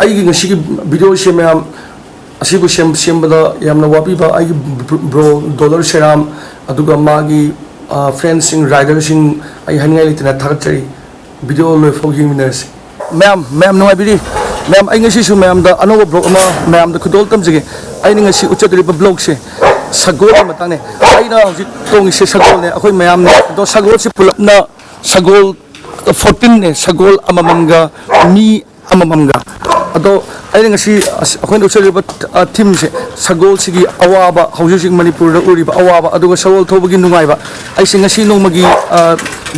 ꯑꯩꯒꯤ ꯉꯁꯤꯒꯤ ꯚꯤꯗꯤꯑꯣꯁꯦ ꯃꯌꯥꯝ ꯑꯁꯤꯕꯨ ꯁꯦꯝꯕꯗ ꯌꯥꯝꯅ ꯋꯥꯕꯤꯕ ꯑꯩꯒꯤ ꯕ꯭ꯔꯣ ꯗꯣꯂꯔ ꯁꯦꯔꯥꯝ ꯑꯗꯨꯒ ꯃꯥꯒꯤ ꯐ꯭ꯔꯦꯟꯁꯤꯡ ꯔꯥꯏꯗꯔꯁꯤꯡ ꯑꯩ ꯍꯥꯏꯅꯤꯡꯉꯥꯏ ꯂꯩꯇꯅ ꯊꯥꯒꯠꯆꯔꯤ ꯚꯤꯗꯤꯑꯣ ꯂꯣꯏꯐꯥꯎ ꯌꯦꯡꯃꯤꯟꯅꯔꯁꯤ ꯃꯌꯥꯝ ꯅꯨꯡꯉꯥꯏꯕꯤꯔꯤ ꯃꯌꯥꯝ ꯑꯩ ꯉꯁꯤꯁꯨ ꯃꯌꯥꯝꯗ ꯑꯅꯧꯕ ꯕ꯭ꯂꯣꯛ ꯑꯃ ꯃꯌꯥꯝꯗ ꯈꯨꯗꯣꯜ ꯇꯝꯖꯒꯦ ꯑꯩꯅ ꯉꯁꯤ ꯎꯠꯆꯗꯧꯔꯤꯕ ꯕ꯭ꯂꯣꯛꯁꯦ ꯁꯒꯣꯜꯒꯤ ꯃꯇꯥꯡꯅꯦ ꯑꯩꯅ ꯍꯧꯖꯤꯛ ꯇꯣꯡꯉꯤꯁꯦ ꯁꯒꯣꯜꯅꯦ ꯑꯩꯈꯣꯏ ꯃꯌꯥꯝꯅꯦ ꯑꯗꯣ ꯁꯒꯣꯜꯁꯦ ꯄꯨꯂꯞꯅ ꯁꯒꯣꯜ 14ꯅꯦ ꯁꯒꯣꯜ ꯑꯃꯃꯝꯒ ꯃꯤ ꯑꯃꯃꯝꯒ ꯑꯗꯣ ꯑꯩꯅꯉꯁꯤ ꯑꯩꯈꯣꯏꯅ ꯎꯠꯆꯔꯤꯕ ꯊꯤꯝꯁꯦ ꯁꯒꯣꯜꯁꯤꯒꯤ ꯑꯋꯥꯕ ꯍꯧꯖꯤꯛ ꯍꯧꯖꯤꯛ ꯃꯅꯤꯄꯨꯔꯗ ꯎꯔꯤꯕ ꯑꯋꯥꯕ ꯑꯗꯨꯒ ꯁꯒꯣꯜ ꯊꯧꯕꯒꯤ ꯅꯨꯡꯉꯥꯏꯕ ꯑꯩꯁꯦ ꯉꯁꯤ ꯅꯣꯡꯃꯒꯤ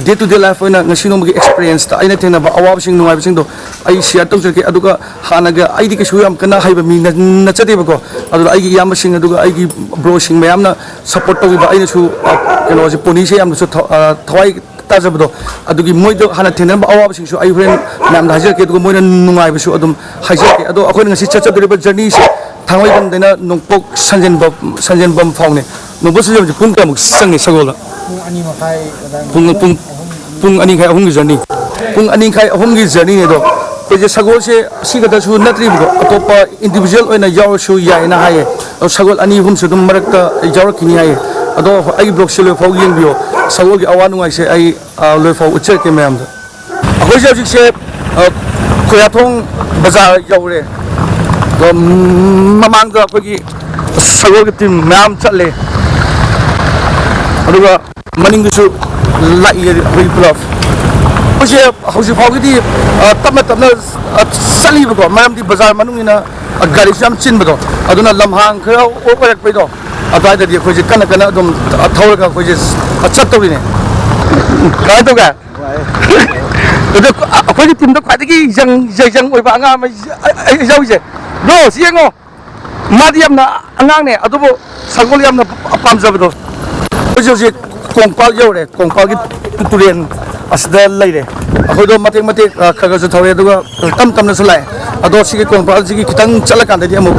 ꯗꯦ ꯇꯨ ꯗꯦ ꯂꯥꯏꯐ ꯑꯣꯏꯅ ꯉꯁꯤ ꯅꯣꯡꯃꯒꯤ ꯑꯦꯛꯁꯄꯤꯔꯤꯌꯦꯟꯁꯇ ꯑꯩꯅ ꯊꯦꯡꯅꯕ ꯑꯋꯥꯕꯁꯤꯡ ꯅꯨꯡꯉꯥꯏꯕꯁꯤꯡꯗꯣ ꯑꯩ ꯁꯤꯌꯔ ꯇꯧꯖꯔꯛꯀꯦ ꯑꯗꯨꯒ ꯍꯥꯟꯅꯒ ꯑꯩꯗꯤ ꯀꯩꯁꯨ ꯌꯥꯝ ꯀꯟꯅ ꯍꯩꯕ ꯃꯤ ꯅꯠꯆꯗꯦꯕꯀꯣ ꯑꯗꯨꯗ ꯑꯩꯒꯤ ꯏꯌꯥꯝꯕꯁꯤꯡ ꯑꯗꯨꯒ ꯑꯩꯒꯤ ꯕ꯭ꯔꯣꯁꯤꯡ ꯃꯌꯥꯝꯅ ꯁꯞꯄꯣꯔꯠ ꯇꯧꯕꯤꯕ ꯑꯩꯅꯁꯨ ꯀꯩꯅꯣꯁꯦ ꯄꯣꯅꯤꯁꯦ ꯌꯥꯝꯅꯁꯨ ꯊꯋꯥꯏ ꯇꯥꯖꯕꯗꯣ ꯑꯗꯨꯒꯤ ꯃꯣꯏꯗꯣ ꯍꯥꯟꯅ ꯊꯦꯡꯅꯔꯝꯕ ꯑꯋꯥꯕꯁꯤꯡꯁꯨ ꯑꯩ ꯍꯣꯔꯦꯟ ꯃꯌꯥꯝꯗ ꯍꯥꯏꯖꯔꯛꯀꯦ ꯑꯗꯨꯒ ꯃꯣꯏꯅ ꯅꯨꯡꯉꯥꯏꯕꯁꯨ ꯑꯗꯨꯝ ꯍꯥꯏꯖꯔꯛꯀꯦ ꯑꯗꯣ ꯑꯩꯈꯣꯏꯅ ꯉꯁꯤ ꯆꯠꯆꯗꯧꯔꯤꯕ ꯖꯔꯅꯤꯁꯦ ꯊꯥꯡꯃꯩꯕꯟꯗꯩꯅ ꯅꯣꯡꯄꯣꯛ ꯁꯟꯖꯦꯟꯕꯝ ꯐꯥꯎꯅꯦ ꯅꯣꯡꯄꯣꯛ ꯁꯟꯖꯦꯟꯕꯝꯁꯦ ꯄꯨꯡ ꯀꯌꯥꯃꯨꯛ ꯆꯪꯉꯤ ꯁꯒꯣꯜꯗ ꯄꯨꯡ 2.5 3 ꯖꯔꯅꯤ ꯄꯨꯡ 2.5 3 ꯖꯔꯅꯤꯅꯦ ꯑꯗꯣ ꯑꯩꯈꯣꯏꯁꯦ ꯁꯒꯣꯜꯁꯦ ꯑꯁꯤꯈꯛꯇꯁꯨ ꯅꯠꯇ꯭ꯔꯤꯕꯀꯣ ꯑꯇꯣꯞꯄ ꯏꯟꯗꯤꯕꯤꯖꯨꯋꯦꯜ ꯑꯣꯏꯅ ꯌꯥꯎꯔꯁꯨ ꯌꯥꯏꯅ ꯍꯥꯏꯌꯦ ꯑꯗꯣ ꯁꯒꯣꯜ 2 3ꯁꯨ ꯑꯗꯨꯝ ꯃꯔꯛꯇ ꯌꯥꯎꯔꯛꯈꯤꯅꯤ ꯍꯥꯏꯌꯦ ꯑꯗꯣ ꯑꯩꯒꯤ ꯕ꯭ꯂꯣꯛꯁꯦ ꯂꯣꯏꯐꯥꯎ ꯌꯦꯡꯕꯤꯌꯣ ꯁꯒꯣꯜꯒꯤ ꯑꯋꯥ ꯅꯨꯡꯉꯥꯏꯁꯦ ꯑꯩ ꯂꯣꯏꯐꯥꯎ ꯎꯠꯆꯔꯛꯀꯦ ꯃꯌꯥꯝꯗ ꯑꯩꯈꯣꯏꯁꯦ ꯍꯧꯖꯤꯛꯁꯦ ꯈꯨꯌꯥꯊꯣꯡ ꯕꯖꯥꯔ ꯌꯧꯔꯦ ꯑꯗꯣ ꯃꯃꯥꯡꯗ ꯑꯩꯈꯣꯏꯒꯤ ꯁꯒꯣꯜꯒꯤ ꯇꯤꯝ ꯃꯌꯥꯝ ꯆꯠꯂꯦ ꯑꯗꯨꯒ ꯃꯅꯤꯡꯗꯁꯨ ꯂꯥꯛꯏ ꯑꯩꯈꯣꯏ ꯄꯨꯂꯞ ꯑꯩꯈꯣꯏꯁꯦ ꯍꯧꯖꯤꯛ ꯐꯥꯎꯒꯤꯗꯤ ꯇꯞꯅ ꯆꯠꯂꯤꯕꯀꯣ ꯃꯔꯝꯗꯤ ꯕꯖꯥꯔ ꯃꯅꯨꯡꯅꯤꯅ ꯒꯥꯔꯤꯁꯨ ꯌꯥꯝ ꯆꯤꯟꯕꯗꯣ ꯑꯗꯨꯅ ꯂꯝꯍꯥꯡ ꯈꯔ ꯑꯣꯏꯔꯛꯄꯩꯗꯣ ꯑꯗꯨꯋꯥꯏꯗꯗꯤ ꯑꯩꯈꯣꯏꯁꯦ ꯀꯟꯅ ꯑꯗꯨꯝ ꯊꯧꯔꯒ ꯑꯩꯈꯣꯏꯁꯦ ꯆꯠꯇꯧꯔꯤꯅꯦ ꯀꯃꯥꯏꯅ ꯇꯧꯒꯦ ꯑꯗꯣ ꯑꯩꯈꯣꯏꯒꯤ ꯇꯤꯝꯗ ꯈ꯭ꯋꯥꯏꯗꯒꯤ ꯌꯪ ꯑꯣꯏꯕ ꯑꯉꯥꯡ ꯑꯃ ꯌꯥꯎꯔꯤꯁꯦ ꯕ꯭ꯔꯣ ꯁꯤ ꯌꯦꯡꯉꯣ ꯃꯥꯗꯤ ꯌꯥꯝꯅ ꯑꯉꯥꯡꯅꯦ ꯑꯗꯨꯕꯨ ꯁꯒꯣꯜ ꯌꯥꯝꯅ ꯄꯥꯝꯖꯕꯗꯣ ꯑꯩꯈꯣꯏꯁꯦ ꯍꯧꯖꯤꯛ ꯀꯣꯡꯄꯥꯜ ꯌꯧꯔꯦ ꯀꯣꯡꯄꯥꯜꯒꯤ ꯇꯨꯔꯦꯟ ꯑꯁꯤꯗ ꯂꯩꯔꯦ ꯑꯩꯈꯣꯏꯗꯣ ꯃꯇꯦꯛ ꯈꯔꯁꯨ ꯊꯧꯔꯦ ꯑꯗꯨꯒ ꯇꯞꯅꯁꯨ ꯂꯥꯛꯑꯦ ꯑꯗꯣ ꯁꯤꯒꯤ ꯀꯣꯡꯄꯥꯜꯁꯤꯒꯤ ꯈꯤꯇꯪ ꯆꯠꯂꯀꯥꯟꯗꯗꯤ ꯑꯃꯨꯛ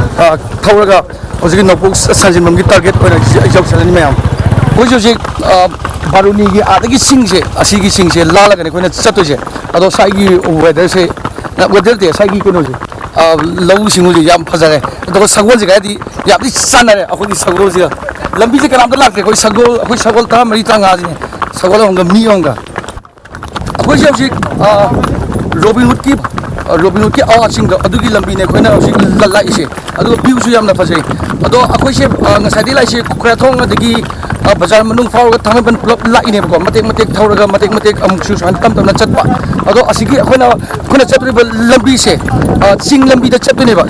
ꯊꯧꯔꯒ ꯍꯧꯖꯤꯛꯀꯤ ꯅꯣꯡꯄꯣꯛ ꯁꯟꯖꯦꯟꯕꯝꯒꯤ ꯇꯥꯔꯒꯦꯠ ꯑꯣꯏꯅ ꯌꯧꯁꯜꯂꯅꯤ ꯃꯌꯥꯝ ꯑꯩꯈꯣꯏꯁꯦ ꯍꯧꯖꯤꯛ ꯕꯥꯔꯨꯅꯤꯒꯤ ꯑꯥꯗꯒꯤ ꯁꯤꯡꯁꯦ ꯑꯁꯤꯒꯤ ꯁꯤꯡꯁꯦ ꯂꯥꯜꯂꯒꯅꯦ ꯑꯩꯈꯣꯏꯅ ꯆꯠꯇꯣꯏꯁꯦ ꯑꯗꯣ ꯁ꯭ꯋꯥꯏꯒꯤ ꯋꯦꯗꯔꯁꯦ ꯋꯦꯗꯔꯗꯤ ꯁ꯭ꯋꯥꯏꯒꯤ ꯀꯩꯅꯣꯁꯦ ꯂꯧꯎ ꯁꯤꯡꯎꯁꯦ ꯌꯥꯝ ꯐꯖꯔꯦ ꯑꯗꯨꯒ ꯁꯒꯣꯜꯁꯤꯒ ꯍꯥꯏꯗꯤ ꯌꯥꯝꯗꯤ ꯆꯥꯟꯅꯔꯦ ꯑꯩꯈꯣꯏꯒꯤ ꯁꯒꯣꯜꯁꯤꯒ ꯂꯝꯕꯤꯁꯦ ꯀꯅꯥꯝꯇ ꯂꯥꯛꯇꯦ ꯑꯩꯈꯣꯏ ꯁꯒꯣꯜ 14 15ꯁꯤꯅꯦ ꯁꯒꯣꯜ ꯑꯃꯒ ꯃꯤ ꯑꯃꯒ ꯑꯩꯈꯣꯏꯁꯦ ꯍꯧꯖꯤꯛ ꯔꯣꯕꯤꯟ ꯍꯨꯗꯀꯤ ꯑꯋꯥꯠꯁꯤꯡꯗꯣ ꯑꯗꯨꯒꯤ ꯂꯝꯕꯤꯅꯦ ꯑꯩꯈꯣꯏꯅ ꯍꯧꯖꯤꯛ ꯂꯥꯛꯏꯁꯦ ꯑꯗꯨꯒ ꯚ꯭ꯌꯨꯁꯨ ꯌꯥꯝꯅ ꯐꯖꯩ ꯑꯗꯣ ꯑꯩꯈꯣꯏꯁꯦ ꯉꯁꯥꯏꯗꯒꯤ ꯂꯥꯛꯏꯁꯦ ꯈꯨꯌꯥꯊꯣꯡ ꯑꯗꯒꯤ ꯕꯖꯥꯔ ꯃꯅꯨꯡ ꯐꯥꯎꯔꯒ ꯊꯥꯡꯃꯩꯕꯟ ꯄꯨꯂꯞ ꯂꯥꯛꯏꯅꯦꯕꯀꯣ ꯃꯇꯦꯛ ꯊꯧꯔꯒ ꯃꯇꯦꯛ ꯑꯃꯨꯛꯁꯨ ꯁꯨꯃꯥꯏꯅ ꯇꯞꯅ ꯆꯠꯄ ꯑꯗꯣ ꯑꯁꯤꯒꯤ ꯑꯩꯈꯣꯏꯅ ꯆꯠꯇꯣꯔꯤꯕ ꯂꯝꯕꯤꯁꯦ ꯆꯤꯡ ꯂꯝꯕꯤꯗ ꯆꯠꯇꯣꯏꯅꯦꯕ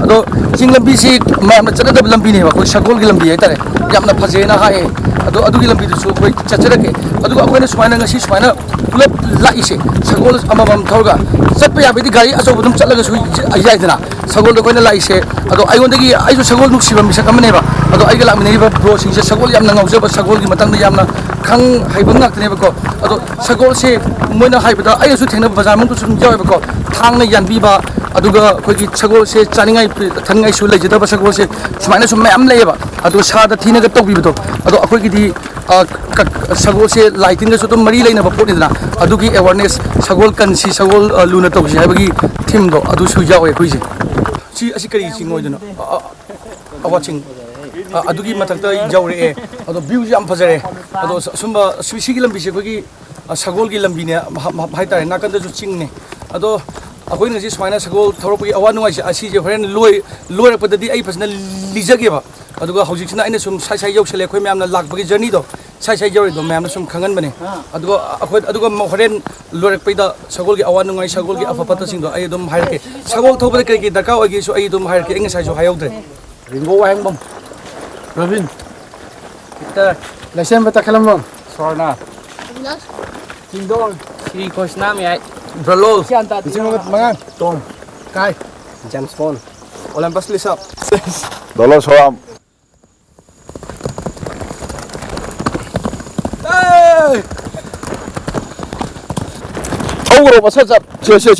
ꯑꯗꯣ ꯆꯤꯡ ꯂꯝꯕꯤꯁꯤ ꯃꯌꯥꯝꯅ ꯆꯠꯅꯗꯕ ꯂꯝꯕꯤꯅꯦꯕ ꯑꯩꯈꯣꯏ ꯁꯒꯣꯜꯒꯤ ꯂꯝꯕꯤ ꯍꯥꯏꯇꯥꯔꯦ ꯌꯥꯝꯅ ꯐꯖꯩꯅ ꯍꯥꯏꯌꯦ ꯑꯗꯣ ꯑꯗꯨꯒꯤ ꯂꯝꯕꯤꯗꯨꯁꯨ ꯑꯩꯈꯣই ꯆꯠꯆꯔꯛꯀꯦ ꯑꯗꯨꯒ ꯑꯩꯈꯣꯏꯅ ꯁꯨꯃꯥꯏꯅ ꯉꯁꯤ ꯁꯨꯃꯥꯏꯅ ꯄꯨꯂꯞ ꯂꯥꯛꯏꯁꯦ ꯁꯒꯣꯜ ꯑꯃꯃꯝ ꯊꯧꯔꯒ ꯆꯠꯄ ꯌꯥꯕꯗꯤ ꯒꯥꯔꯤ ꯑꯆꯧꯕ ꯑꯗꯨꯝ ꯆꯠꯂꯒꯁꯨ ꯌꯥꯏꯗꯅ ꯁꯒꯣꯜꯗ ꯑꯩꯈꯣꯏꯅ ꯂꯥꯛꯏꯁꯦ ꯑꯗꯣ ꯑꯩꯉꯣꯟꯗꯒꯤ ꯑꯩꯁꯨ ꯁꯒꯣꯜ ꯅꯨꯡꯁꯤꯕ ꯃꯤꯁꯛ ꯑꯃꯅꯦꯕ ꯑꯗꯣ ꯑꯩꯒ ꯂꯥꯛꯃꯤꯟꯅꯔꯤꯕ ꯕ꯭ꯔꯣꯁꯤꯡꯁꯦ ꯁꯒꯣꯜ ꯌꯥꯝꯅ ꯉꯥꯎꯖꯕ ꯁꯒꯣꯜꯒꯤ ꯃꯇꯥꯡꯗ ꯌꯥꯝꯅ ꯍꯩꯕ ꯉꯥꯛꯇꯅꯦꯕꯀꯣ ꯑꯗꯣ ꯁꯒꯣꯜꯁꯦ ꯃꯣꯏꯅ ꯍꯥꯏꯕꯗ ꯑꯩꯅꯁꯨ ꯊꯦꯡꯅꯕ ꯕꯖꯥꯔ ꯃꯅꯨꯡꯗꯁꯨ ꯑꯗꯨꯝ ꯌꯥꯎꯋꯦꯕꯀꯣ ꯊꯥꯡꯅ ꯌꯥꯟꯕꯤꯕ ꯑꯗꯨꯒ ꯑꯩꯈꯣꯏꯒꯤ ꯁꯒꯣꯜꯁꯦ ꯆꯥꯅꯤꯡꯉꯥꯏ ꯊꯛꯅꯤꯡꯉꯥꯏꯁꯨ ꯂꯩꯖꯗꯕ ꯁꯒꯣꯜꯁꯦ ꯁꯨꯃꯥꯏꯅꯁꯨ ꯃꯌꯥꯝ ꯂꯩꯌꯦꯕ ꯑꯗꯨꯒ ꯁꯥꯗ ꯊꯤꯅꯒ ꯇꯧꯕꯤꯕꯗꯣ ꯑꯗꯣ ꯑꯩꯈꯣꯏꯒꯤꯗꯤ ꯁꯒꯣꯜꯁꯦ ꯂꯥꯏ ꯇꯤꯟꯒꯁꯨ ꯑꯗꯨꯝ ꯃꯔꯤ ꯂꯩꯅꯕ ꯄꯣꯠꯅꯤꯗꯅ ꯑꯗꯨꯒꯤ ꯑꯦꯋꯥꯔꯅꯦꯁ ꯁꯒꯣꯜ ꯀꯟꯁꯤ ꯁꯒꯣꯜ ꯂꯨꯅ ꯇꯧꯁꯤ ꯍꯥꯏꯕꯒꯤ ꯊꯤꯝꯗꯣ ꯑꯗꯨꯁꯨ ꯌꯥꯎꯋꯦ ꯑꯩꯈꯣꯏꯁꯦ ꯑꯁꯤ ꯀꯔꯤ ꯆꯤꯡ ꯑꯣꯏꯗꯣꯏꯅꯣ ꯑꯋꯥꯆꯤꯡ ꯑꯗꯨꯒꯤ ꯃꯊꯛꯇ ꯌꯧꯔꯛꯑꯦ ꯑꯗꯣ ꯚ꯭ꯌꯨꯁꯦ ꯌꯥꯝ ꯐꯖꯔꯦ ꯑꯗꯣ ꯁꯨꯝꯕ ꯁꯤꯒꯤ ꯂꯝꯕꯤꯁꯦ ꯑꯩꯈꯣꯏꯒꯤ ꯁꯒꯣꯜꯒꯤ ꯂꯝꯕꯤꯅꯦ ꯍꯥꯏꯇꯥꯔꯦ ꯅꯥꯀꯟꯗꯁꯨ ꯆꯤꯡꯅꯦ ꯑꯗꯣ ꯑꯩꯈꯣꯏꯅ ꯉꯁꯤ ꯁꯨꯃꯥꯏꯅ ꯁꯒꯣꯜ ꯊꯧꯔꯛꯄꯒꯤ ꯑꯋꯥ ꯅꯨꯡꯉꯥꯏꯁꯦ ꯑꯁꯤꯁꯦ ꯍꯣꯔꯦꯟ ꯂꯣꯏꯔꯛꯄꯗꯗꯤ ꯑꯩ ꯐꯖꯅ ꯂꯤꯖꯒꯦꯕ ꯑꯗꯨꯒ ꯍꯧꯖꯤꯛꯁꯤꯅ ꯑꯩꯅ ꯁꯨꯝ ꯁꯥꯏ ꯌꯧꯁꯜꯂꯦ ꯑꯩꯈꯣꯏ ꯃꯌꯥꯝꯅ ꯂꯥꯛꯄꯒꯤ ꯖꯔꯅꯤꯗꯣ ꯁꯥꯏ ꯌꯧꯔꯤꯗꯣ ꯃꯌꯥꯝꯅ ꯁꯨꯝ ꯈꯪꯍꯟꯕꯅꯦ ꯑꯗꯨꯒ ꯍꯣꯔꯦꯟ ꯂꯣꯏꯔꯛꯄꯩꯗ ꯁꯒꯣꯜꯒꯤ ꯑꯋꯥ ꯅꯨꯡꯉꯥꯏ ꯁꯒꯣꯜꯒꯤ ꯑꯐ ꯐꯠꯇꯁꯤꯡꯗꯣ ꯑꯩ ꯑꯗꯨꯝ ꯍꯥꯏꯔꯛꯀꯦ ꯁꯒꯣꯜ ꯊꯧꯕꯗ ꯀꯔꯤ ꯗꯔꯀꯥꯔ ꯑꯣꯏꯒꯦꯁꯨ ꯑꯩ ꯑꯗꯨꯝ ꯍꯥꯏꯔꯛꯀꯦ ꯑꯩ ꯉꯁꯥꯏꯁꯨ ꯍꯥꯏꯍꯧꯗ꯭ꯔꯦ ꯔꯤꯡꯒꯣ ꯋꯥꯍꯦꯡꯕꯝ Robin, Victor, lesen bata kalambang. Sorna, Tindong, Sri Krishna Miyai, Bralol, bising mga mangan. Tom, Kai, James Bond, Olympus Lisap Dollar Soram. Thâu rồi mà sao chặt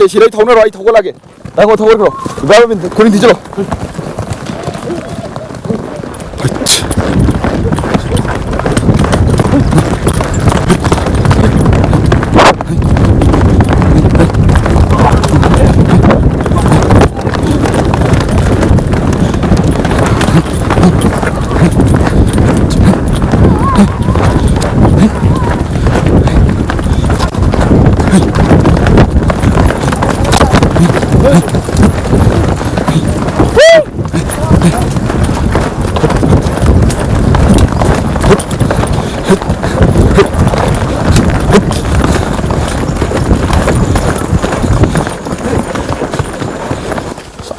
chỉ lấy thâu nó rồi thâu có lại kì đang có thâu rồi vào bên con đi chưa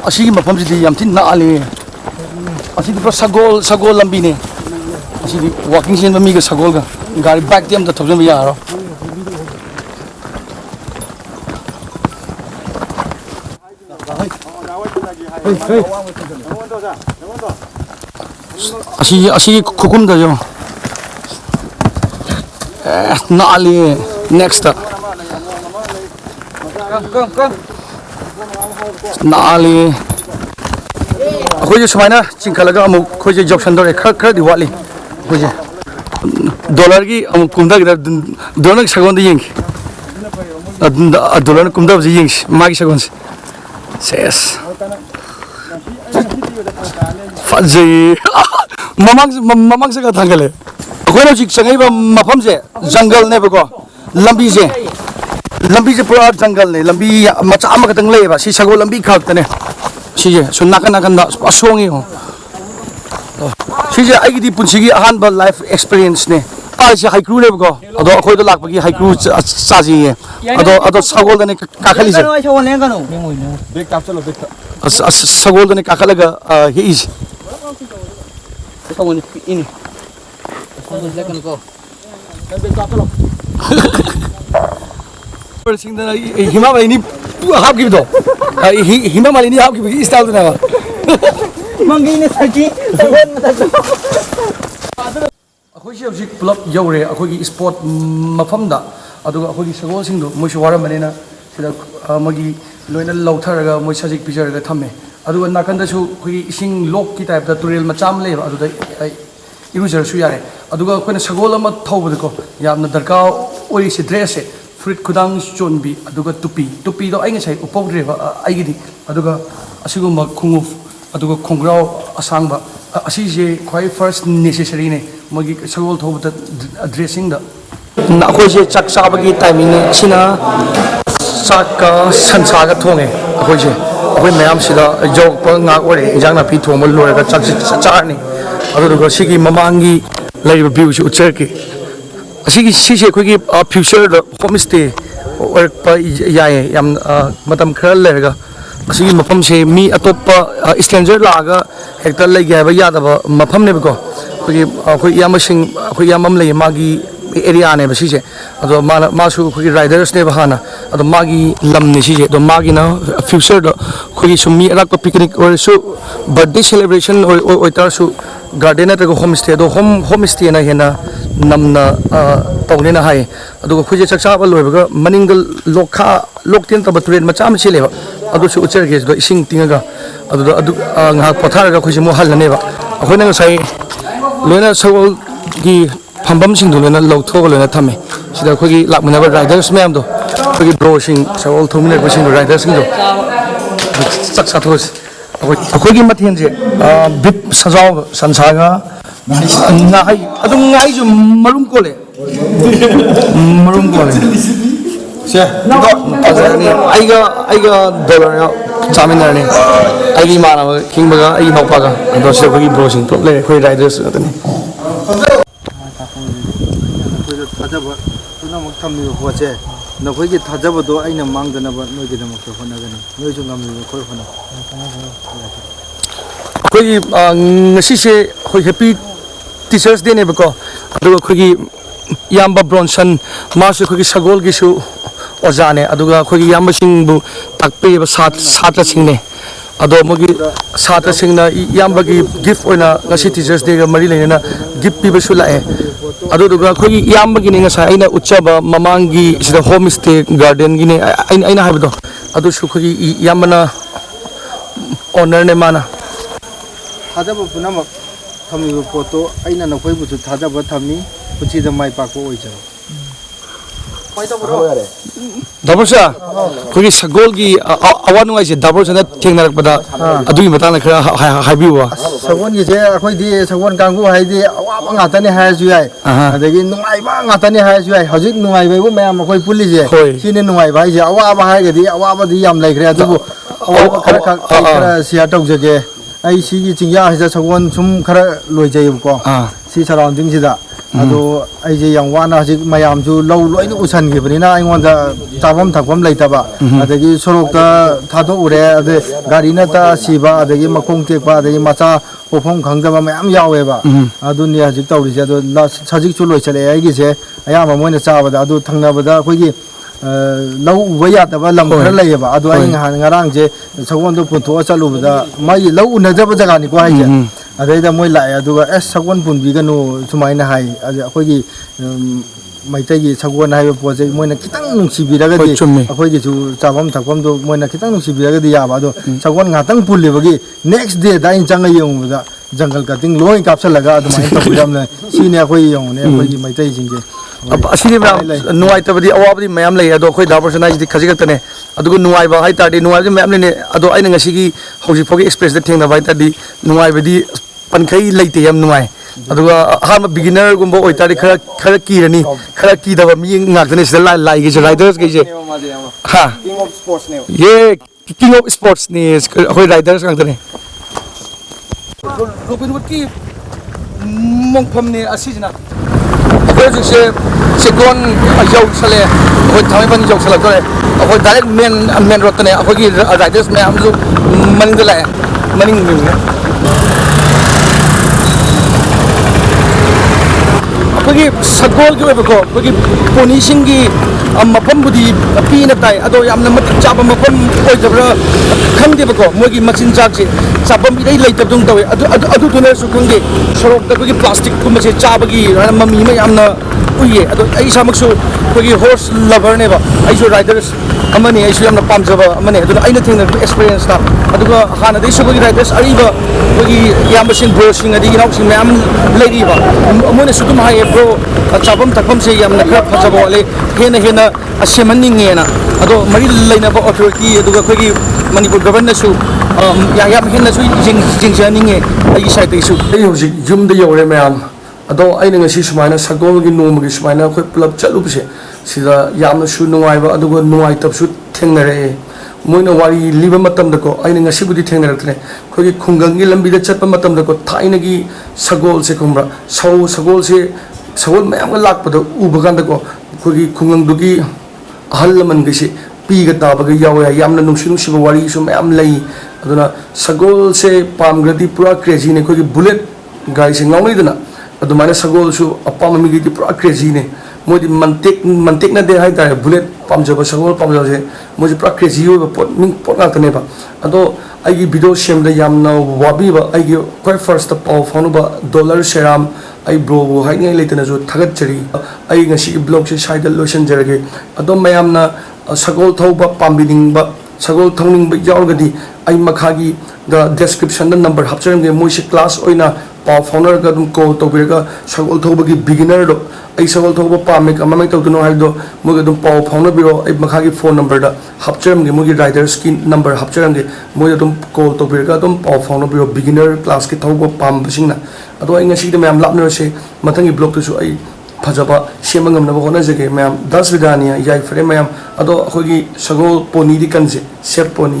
Asigi mafamsidi yam tin naali. Asigi pura sagol lambi ne. Asigi walking scene mi ga sagol ga gari back them da thobjam ya aro. Asigi kukum da jo. Naali next up. Naali akhoi sumaina chingkhalaga amu khoi job sandore khar diwali khoi dollar gi amu kumda gi dollar sagon de yeng dollar kumda ji yeng magi sagon ses fazai mamang se ka thangale akhoi no chik sangai ba mafam se jungle ne bako lambi se pura jungle ne lambi macha ama ka tang le ba si sagol lambi khak tane 시제 소 나간다 아송이요 시제 아이기 분식이 한번 라이프 익스피리언스네 아시 하이크루네 보고 아도 거기도 락박이 하이크루 싸지예 아도 사골드네 까칼리제 백 탑절로 백 사골드네 까칼라가 히이지 사골 이니 사골 레간 거 벌싱다 히마바이니 합기도 히마말이니 합기 스타일도 나와 망기네 살기 사골 맞아 ꯑꯩꯈꯣꯏꯁꯤ ꯍꯧꯖꯤꯛ ꯄꯨꯂꯞ ꯌꯧꯔꯦ ꯑꯩꯈꯣꯏꯒꯤ spot ꯃꯐꯝꯗ ꯑꯗꯨꯒ ꯑꯩꯈꯣꯏꯒꯤ ꯁꯒꯣꯜꯁꯤꯡꯗꯨ ꯃꯣꯏꯁꯨ ꯋꯥꯔꯝꯕꯅꯤꯅ ꯁꯤꯗ ꯃꯣꯏꯒꯤ ꯂꯣꯏꯅ ꯂꯧꯊꯔꯒ ꯃꯣꯏ ꯁꯖꯤꯛ ꯄꯤꯖꯔꯒ ꯊꯝꯃꯦ ꯑꯗꯨꯒ ꯅꯥꯀꯟꯗꯁꯨ ꯑꯩꯈꯣꯏꯒꯤ ꯏꯁꯤꯡ ꯂꯣꯛꯀꯤ ꯇꯥꯏꯞꯇ ꯇꯨꯔꯦꯜ ꯃꯆꯥ ꯑꯃ ꯂꯩꯌꯦꯕ ꯑꯗꯨꯗ ꯏꯔꯨꯖꯔꯁꯨ ꯌꯥꯔꯦ ꯑꯗꯨꯒ ꯑꯩꯈꯣꯏꯅ ꯁꯒꯣꯜ ꯑꯃ ꯊꯧꯕꯗꯀꯣ ꯌꯥꯝꯅ ꯗꯔꯀꯥꯔ ꯑꯣꯏꯔꯤꯁꯤ ꯗ꯭ꯔꯦꯁꯁꯦ ꯐꯨꯔꯤꯠ ꯈꯨꯗꯥꯡ ꯆꯣꯟꯕꯤ ꯑꯗꯨꯒ ꯇꯨꯄꯤꯗꯣ ꯑꯩ ꯉꯁꯥꯏ ꯎꯞꯄꯧꯗ꯭ꯔꯦꯕ ꯑꯩꯒꯤꯗꯤ ꯑꯗꯨꯒ ꯑꯁꯤꯒꯨꯝꯕ ꯈꯣꯡꯎꯞ ꯑꯗꯨꯒ ꯈꯣꯡꯒ꯭ꯔꯥꯎ ꯑꯁꯥꯡꯕ ꯑꯁꯤꯁꯦ ꯈ꯭ꯋꯥꯏ ꯐꯥꯔꯁ ꯅꯦꯁꯦꯁꯔꯤꯅꯦ ꯃꯣꯏꯒꯤ ꯁꯒꯣꯜ ꯊꯧꯕꯗ ꯗ꯭ꯔꯦꯁꯁꯤꯡꯗ ꯑꯩꯈꯣꯏꯁꯦ ꯆꯥꯛ ꯆꯥꯕꯒꯤ ꯇꯥꯏꯃꯤꯡꯅꯦ ꯑꯁꯤꯅ ꯆꯥꯛꯀ ꯁꯟꯁꯥꯒ ꯊꯣꯡꯉꯦ ꯑꯩꯈꯣꯏꯁꯦ ꯑꯩꯈꯣꯏ ꯃꯌꯥꯝꯁꯤꯗ ꯌꯧꯔꯛꯄ ꯉꯥꯛ ꯑꯣꯏꯔꯦ ꯏꯟꯖꯥꯡ ꯅꯥꯄꯤ ꯊꯣꯡꯕ ꯂꯣꯏꯔꯒ ꯆꯥꯛꯁꯤ ꯆꯥꯔꯅꯤ ꯑꯗꯨꯗꯨꯒ ꯁꯤꯒꯤ ꯃꯃꯥꯡꯒꯤ ꯂꯩꯔꯤꯕ ꯚ꯭ꯌꯨꯁꯤ ꯎꯠꯆꯔꯛꯀꯦ ꯁꯤꯁꯦ ꯑꯩꯈꯣꯏꯒꯤ ꯐ꯭ꯌꯨꯆꯔꯗ ꯍꯣꯝ ꯁ꯭ꯇꯦ ꯑꯣꯏꯔꯛꯄ ꯌꯥꯏꯌꯦ ꯌꯥꯝ ꯃꯇꯝ ꯈꯔ ꯂꯩꯔꯒ ꯑꯁꯤꯒꯤ ꯃꯐꯝꯁꯦ ꯃꯤ ꯑꯇꯣꯞꯄ ꯏꯁꯇ꯭ꯔꯦꯟꯖꯔ ꯂꯥꯛꯑꯒ ꯍꯦꯛꯇ ꯂꯩꯒꯦ ꯍꯥꯏꯕ ꯌꯥꯗꯕ ꯃꯐꯝꯅꯦꯕꯀꯣ ꯑꯩꯈꯣꯏ ꯏꯌꯥꯝꯕꯁꯤꯡ ꯑꯩꯈꯣꯏ ꯏꯌꯥꯝꯕ ꯑꯃ ꯂꯩꯌꯦ ꯃꯥꯒꯤ ꯑꯦꯔꯤꯌꯥꯅꯦꯕ ꯁꯤꯁꯦ ꯑꯗꯣ ꯃꯥꯁꯨ ꯑꯩꯈꯣꯏꯒꯤ ꯔꯥꯏꯗꯔꯁꯅꯦꯕ ꯍꯥꯟꯅ ꯑꯗꯣ ꯃꯥꯒꯤ ꯂꯝꯅꯦ ꯁꯤꯁꯦ ꯑꯗꯣ ꯃꯥꯒꯤꯅ ꯐ꯭ꯌꯨꯆꯔꯗ ꯑꯩꯈꯣꯏꯒꯤ ꯁꯨꯝ ꯃꯤ ꯑꯔꯥꯛꯄ ꯄꯤꯛꯅꯤꯛ ꯑꯣꯏꯔꯁꯨ ꯕꯔꯊꯗꯦ ꯁꯦꯂꯦꯕ꯭ꯔꯦꯁꯟ ꯑꯣꯏꯇꯥꯔꯁꯨ ꯒꯥꯔꯗꯦꯟ ꯅꯠꯇ꯭ꯔꯒ ꯍꯣꯝ ꯁ꯭ꯇꯦ ꯑꯗꯣ ꯍꯣꯝ ꯁ꯭ꯇꯦꯅ ꯍꯦꯟꯅ ꯅꯝꯅ ꯇꯧꯅꯦꯅ ꯍꯥꯏꯌꯦ ꯑꯗꯨꯒ ꯑꯩꯈꯣꯏꯁꯦ ꯆꯥꯛ ꯆꯥꯕ ꯂꯣꯏꯕꯒ ꯃꯅꯤꯡꯗ ꯂꯣꯛꯇꯤ ꯅꯠꯇꯕ ꯇꯨꯔꯦꯜ ꯃꯆꯥ ꯑꯃ ꯆꯦꯜꯂꯦꯕ ꯑꯗꯨꯁꯨ ꯎꯠꯆꯔꯒꯦ ꯁꯤꯗ ꯏꯁꯤꯡ ꯇꯤꯡꯉꯒ ꯑꯗꯨꯗ ꯉꯥꯏꯍꯥꯛ ꯄꯣꯊꯥꯔꯒ ꯑꯩꯈꯣꯏꯁꯦ ꯑꯃꯨꯛ ꯍꯜꯂꯅꯦꯕ ꯑꯩꯈꯣꯏꯅ ꯉꯁꯥꯏ ꯂꯣꯏꯅ ꯁꯒꯣꯜꯒꯤ ꯐꯝꯐꯝꯁꯤꯡꯗꯣ ꯂꯣꯏꯅ ꯂꯧꯊꯣꯛꯑꯒ ꯂꯣꯏꯅ ꯊꯝꯃꯦ ꯁꯤꯗ ꯑꯩꯈꯣꯏꯒꯤ ꯂꯥꯛꯃꯤꯟꯅꯕ ꯔꯥꯏꯗꯔꯁ ꯃꯌꯥꯝꯗꯣ ꯑꯩꯈꯣꯏꯒꯤ ꯕ꯭ꯔꯣꯁꯤꯡ ꯁꯒꯣꯜ ꯊꯧꯃꯤꯟꯅꯔꯛꯄꯁꯤꯡꯗꯣ ꯔꯥꯏꯗꯔꯁꯤꯡꯗꯣ ꯆꯥꯛ ꯆꯥꯊꯣꯛꯑꯁꯤ ꯑꯩꯈꯣꯏꯒꯤ ꯃꯊꯦꯜꯁꯦ ꯕꯤꯞ ꯁꯖꯥꯎꯒ ꯁꯟꯁꯥꯒ ꯉꯥꯍꯩ ꯑꯗꯨꯝ ꯉꯥꯍꯩꯁꯨ ꯃꯔꯨꯝ ꯀꯣꯜꯂꯦ ꯃꯔꯨꯝ ꯀꯣꯜꯂꯦ ꯁꯦ ꯐꯖꯔꯅꯤ ꯑꯩꯒ ꯗꯣꯂꯔ ꯆꯥꯃꯤꯟꯅꯔꯅꯤ ꯑꯩꯒꯤ ꯏꯃꯥꯟꯅꯕ ꯈꯤꯡꯕꯒ ꯑꯩꯒꯤ ꯏꯅꯥꯎꯄꯥꯒ ꯑꯗꯣ ꯁꯤꯗ ꯑꯩꯈꯣꯏꯒꯤ ꯕ꯭ꯔꯣꯁꯤꯡ ꯄꯨꯂꯞ ꯂꯩꯔꯦ ꯑꯩꯈꯣꯏ ꯔꯥꯏꯗꯔꯁ ꯉꯥꯛꯇꯅꯤ ꯑꯩꯈꯣꯏꯗ ꯊꯥꯖꯕ ꯄꯨꯝꯅꯃꯛ ꯊꯝꯂꯤꯕ ꯄꯣꯠꯁꯦ ꯅꯈꯣꯏꯒꯤ ꯊꯥꯖꯕꯗꯣ ꯑꯩꯅ ꯃꯥꯡꯗꯅꯕ ꯅꯣꯏꯒꯤꯗꯃꯛꯇ ꯍꯣꯠꯅꯒꯅꯤ ꯅꯣꯏꯁꯨ ꯉꯝꯂꯤꯕ ꯑꯩꯈꯣꯏ ꯍꯣꯠꯅ ꯑꯩꯈꯣꯏꯒꯤ ꯉꯁꯤꯁꯦ ꯑꯩꯈꯣꯏ ꯍꯦꯄꯤ ꯇꯤꯆꯔꯁ ꯗꯦꯅꯦꯕꯀꯣ ꯑꯗꯨꯒ ꯑꯩꯈꯣꯏꯒꯤ ꯏꯌꯥꯝꯕ ꯕ꯭ꯔꯣꯟꯁꯟ ꯃꯥꯁꯨ ꯑꯩꯈꯣꯏꯒꯤ ꯁꯒꯣꯜꯒꯤꯁꯨ ꯑꯣꯖꯥꯅꯦ ꯑꯗꯨꯒ ꯑꯩꯈꯣꯏꯒꯤ ꯏꯌꯥꯝꯕꯁꯤꯡꯕꯨ ꯇꯥꯛꯄꯤꯔꯤꯕ ꯁꯥꯇ꯭ꯔꯁꯤꯡꯅꯦ ꯑꯗꯣ ꯃꯣꯏꯒꯤ ꯁꯥꯇ꯭ꯔꯁꯤꯡꯅ ꯏꯌꯥꯝꯕꯒꯤ ꯒꯤꯐ ꯑꯣꯏꯅ ꯉꯁꯤ ꯇꯤꯆꯔꯁ ꯗꯦꯒ ꯃꯔꯤ ꯂꯩꯅꯅ ꯒꯤꯐ ꯄꯤꯕꯁꯨ ꯂꯥꯛꯑꯦ ꯑꯗꯨꯗꯨꯒ ꯑꯩꯈꯣꯏꯒꯤ ꯏꯌꯥꯝꯕꯒꯤꯅꯦ ꯉꯁꯥꯏ ꯑꯩꯅ ꯎꯠꯆꯕ ꯃꯃꯥꯡꯒꯤ ꯁꯤꯗ ꯍꯣꯝ ꯁ꯭ꯇꯦ ꯒꯥꯔꯗꯦꯟꯒꯤꯅꯦ ꯑꯩꯅ ꯍꯥꯏꯕꯗꯣ ꯑꯗꯨꯁꯨ ꯑꯩꯈꯣꯏꯒꯤ ꯏꯌꯥꯝꯕꯅ ꯑꯣꯅꯔꯅꯦ ꯃꯥꯅ ꯊꯥꯖꯕ ꯄꯨꯝꯅꯃꯛ ꯊꯝꯂꯤꯕ ꯄꯣꯠꯇꯣ ꯑꯩꯅ ꯅꯈꯣꯏꯕꯨꯁꯨ ꯊꯥꯖꯕ ꯊꯝꯃꯤ ꯄꯨꯟꯁꯤꯗ ꯃꯥꯏ ꯄꯥꯛꯄ ꯑꯣꯏꯖꯔꯣ ꯗꯥꯕꯔꯁꯥ ꯑꯩꯈꯣꯏꯒꯤ ꯁꯒꯣꯜꯒꯤ ꯑꯋꯥ ꯅꯨꯡꯉꯥꯏꯁꯦ ꯗꯥꯕꯔꯁꯥꯅ ꯊꯦꯡꯅꯔꯛꯄꯗ ꯑꯗꯨꯒꯤ ꯃꯇꯥꯡꯗ ꯈꯔ ꯍꯥꯏꯕꯤꯌꯨ ꯁꯒꯣꯜꯒꯤꯁꯦ ꯑꯩꯈꯣꯏꯗꯤ ꯁꯒꯣꯜ ꯀꯥꯡꯕꯨ ꯍꯥꯏꯗꯤ ꯑꯋꯥꯕ ꯉꯥꯛꯇꯅꯤ ꯍꯥꯏꯔꯁꯨ ꯌꯥꯏ ꯑꯗꯒꯤ ꯅꯨꯡꯉꯥꯏꯕ ꯉꯥꯛꯇꯅꯤ ꯍꯥꯏꯔꯁꯨ ꯌꯥꯏ ꯍꯧꯖꯤꯛ ꯅꯨꯡꯉꯥꯏꯕ ꯃꯌꯥꯝ ꯑꯩꯈꯣꯏ ꯄꯨꯜꯂꯤꯁꯦ ꯁꯤꯅꯤ ꯅꯨꯡꯉꯥꯏꯕ ꯍꯥꯏꯁꯦ ꯑꯋꯥꯕ ꯍꯥꯏꯔꯒꯗꯤ ꯑꯋꯥꯕꯗꯤ ꯌꯥꯝ ꯂꯩꯈ꯭ꯔꯦ ꯑꯗꯨꯕꯨ खरा शेयर तौजगे आई सिगी चिंग्या हिजा सगोन सुम खरा लोइजैबको सी सराउंडिंग सिदा अदो आई जे yang wana hajik mayam ju lau loi nu usan gi bani na aingonda tabam thakbam laitaba adagi sorok ta thado ure ade gari na ta siba adagi makong tekba adagi macha pofong khangdaba mayam yawe ba adu ni hajik tawri je ado sajik chu loi chale ai gi je aya ma moina cha ba da adu thangna ba da khoi gi lau uba ya taba lam khara lai ba adu ai ngarang je sagon do punto chalu ba da mai lau unajaba jaga ni ko ai je अदे मोई लाए सगोन पुनबीगनु सुमाइना high अखोगी मैतगी सगोन high पोजे Moina खितंग नुंसिबिरगदी अखोगी जु चाबम थकम दो Moina खितंग नुंसिबिरगदी याबा दो सगोन गातंग पुलिबगी next day दाइन चंग यंगबदा जंगल cutting लोई कैप्चलगा अदमाइन तबुदमने सिने अखोई यंगने अखोगी मैतगी जिंगे असिदि मैम नुवाइतबदी अवाबदी मैम लई अदो अखोई दा पर्सनाइजदी खजिगतने अदुगु नुवाइबा हाइतारदी नुवाइबदी मैम लेने अदो आइना ngasi हौजि फोगी एक्सप्रेस दे थेंना बाइतारदी नुवाइबदी पंखई लेते हम नुआई अदुगा हाम बिगिनर गुंबो ओइतारी खरा खरा कीरनी खरा कीदब मी ngakdane sida lai ge riders ge ha king of sports ne ye king of sports ni hoi riders ngakdane robin hood ki mongpham ne asijna akhoi jise segon ayau sale hoi thamai ban jau sala tore hoi direct main road ne akhoi ki riders me am ju maning de la maning ni कोई सगोल के Webco कोई पोनीसिंग की मफम बुदी पीना ताई अदो यामना मत चाप मफम ओइ जबरा खंगदेबको मोगी मचिन जाक से चापम इदै लेतब दुं तवे अदु तुने सु खंगे सरोक त कोई प्लास्टिक कुम से चाबगी मम्मी में यामना उये अदो आई सामकसु कोई हॉर्स लवर ने बा आई सु राइडर्स अमने आई सु यामना पामजबा अमने अदु आइना थेंग एक्सपीरियंस ता अदुगा हाना दे सु कोई राइडर्स अरिबा कोई यामसिन ब्रोसिंग अदि इनाउसिंग मैम लेरिबा अमने सु तुम हाय ब्रो चाबम तकम से यामना खरा फजबो वाले हेना हेना असेमनिंगेना अदो मरी लेनबा अथॉरिटी अदुगा कोई मणिपुर गवर्नमेंट सु याम हेना सु जिंगजानिंगे आई साइड सु आई होजि जुम दे योरे मैम अदो आइना ngasi सुमाइना सगोल की नोम की सुमाइना कोई पुलब चलुबसे सिदा यामना सु नुवाइबा अदुगा नुवाइ तबसु थेंगरे मोइना वारी लिबा मतम दको आइना ngasi बुदि थेंगरतने कोई खुंगंगी लंबीदा चतपा मतम दको थाइनगी सगोल से खुमरा सगोल से सगोल मैम का लापदो उबगांदको कोई खुंगंगदुगी अहल लमन गसे पीगा ताबगा यावे यामना नुंसि नुंसिबा वारी सु मैम लई अदुना सगोल से पामग्रदी पूरा क्रेजी ने कोई बुलेट गाड़ी से ngawidana अदुमाने सगोल सु अपाम मिगी पूरा क्रेजी ने मोदी मंटेक ना दे हाई तारे बुलेट पामजब सगोल पामजब से मोदी पूरा क्रेजी हो पोट गातने बा अदो आइगी वीडियो सेमदा यामना वाबीबा आइगी क्वाइ फर्स्ट पाव फानुबा डॉलर सेराम आई ब्रो हाइने लेतना जो थगत चरी आई ngasi ब्लॉग से साइड लोशन जरगे अदो मयामना सगोल थौबा पामबिनिंग सगोल थौनिंग यावगदी आई मखागी द डिस्क्रिप्शन द नंबर हपचरंगे मोइसे क्लास ओइना पाव फाउनर का तुम कॉल तो बिरगा सगोल थौबगी बिगिनर दो आई सगोल थौबा पामे कमामे तौदनो हाइदो मोगे तुम पाव फाउनर बिरो आई मखागी फोन नंबर दा हपचरंगे मोगी राइडर्स की नंबर हपचरंगे मोगे तुम कॉल तो बिरगा तुम पाव फाउनर बिरो बिगिनर क्लास की थौबा पाम बसिंगना अदो आई ngasi de मैम लापनरसे मथंगी ब्लॉग तो आई फजबा सेमंगमनबो होनजगे मैम 10 विदानिया याई फ्रे मैम अदो अखोगी सगोल पोनी दी कंजे सेप पोनी